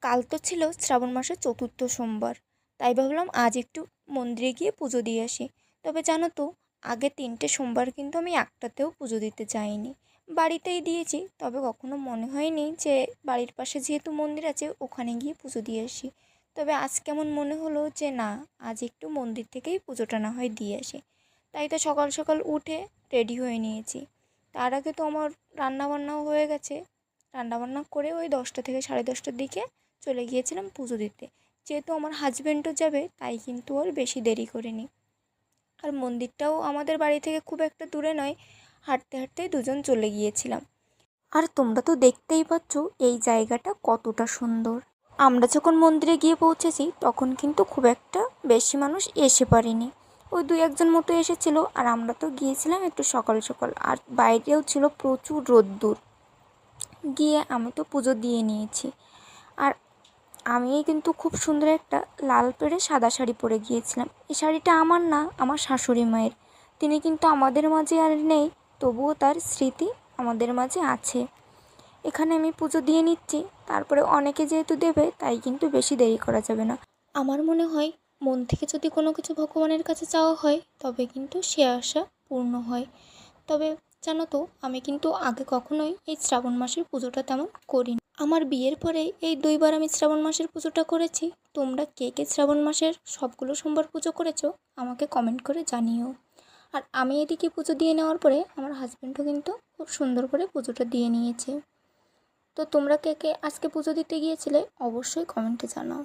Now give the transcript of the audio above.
কাল তো ছিল শ্রাবণ মাসের চতুর্থ সোমবার, তাই ভাবলাম আজ একটু মন্দিরে গিয়ে পুজো দিয়ে আসি। তবে জানো তো, আগে 3টে সোমবার কিন্তু আমি একটাতেও পুজো দিতে যাইনি, বাড়িতেই দিয়েছি। তবে কখনো মনে হয়নি যে বাড়ির পাশে যেহেতু মন্দির আছে ওখানে গিয়ে পুজো দিয়ে আসি। তবে আজ কেমন মনে হলো যে না, আজ একটু মন্দির থেকেই পুজোটা না হয় দিয়ে আসি। তাই তো সকাল সকাল উঠে রেডি হয়ে নিয়েছি। তার আগে তো আমার রান্নাবান্নাও হয়ে গেছে। রান্নাবান্না করে ওই 10টা থেকে 10:30টার দিকে চলে গিয়েছিলাম পুজো দিতে। যেহেতু আমার হাজব্যান্ডও যাবে, তাই কিন্তু আর বেশি দেরি করিনি। আর মন্দিরটাও আমাদের বাড়ি থেকে খুব একটা দূরে নয়, হাঁটতে হাঁটতেই দুজন চলে গিয়েছিলাম। আর তোমরা তো দেখতেই পাচ্ছ এই জায়গাটা কতটা সুন্দর। আমরা যখন মন্দিরে গিয়ে পৌঁছেছি তখন কিন্তু খুব একটা বেশি মানুষ এসে পারেনি, ওই 2-1জন মতো এসেছিল। আর আমরা তো গিয়েছিলাম একটু সকাল সকাল, আর বাইরেও ছিল প্রচুর রোদ্দুর। গিয়ে আমি তো পুজো দিয়ে নিয়েছি। আর আমি কিন্তু খুব সুন্দর একটা লাল পেড়ে সাদা শাড়ি পরে গিয়েছিলাম। এই শাড়িটা আমার না, আমার শাশুড়ি মায়ের। তিনি কিন্তু আমাদের মাঝে আর নেই, তবুও তার স্মৃতি আমাদের মাঝে আছে। এখানে আমি পুজো দিয়ে নিচ্ছি, তারপরে অনেকে যেহেতু দেবে তাই কিন্তু বেশি দেরি করা যাবে না। আমার মনে হয় মন থেকে যদি কোনো কিছু ভগবানের কাছে চাওয়া হয় তবে কিন্তু সে আশা পূর্ণ হয়। তবে জানো তো, আমি কিন্তু আগে কখনোই এই শ্রাবণ মাসের পুজোটা তেমন করিনি। আমার বিয়ের পরে এই 2বার আমি শ্রাবণ মাসের পুজোটা করেছি। তোমরা কে কে শ্রাবণ মাসের সবগুলো সোমবার পুজো করেছো আমাকে কমেন্ট করে জানিও। আর আমি এদিকে পুজো দিয়ে নেওয়ার পরে আমার হাজব্যান্ডও কিন্তু খুব সুন্দর করে পুজোটা দিয়ে নিয়েছে। তো তোমরা কে কে আজকে পুজো দিতে গিয়েছিলে অবশ্যই কমেন্টে জানাও।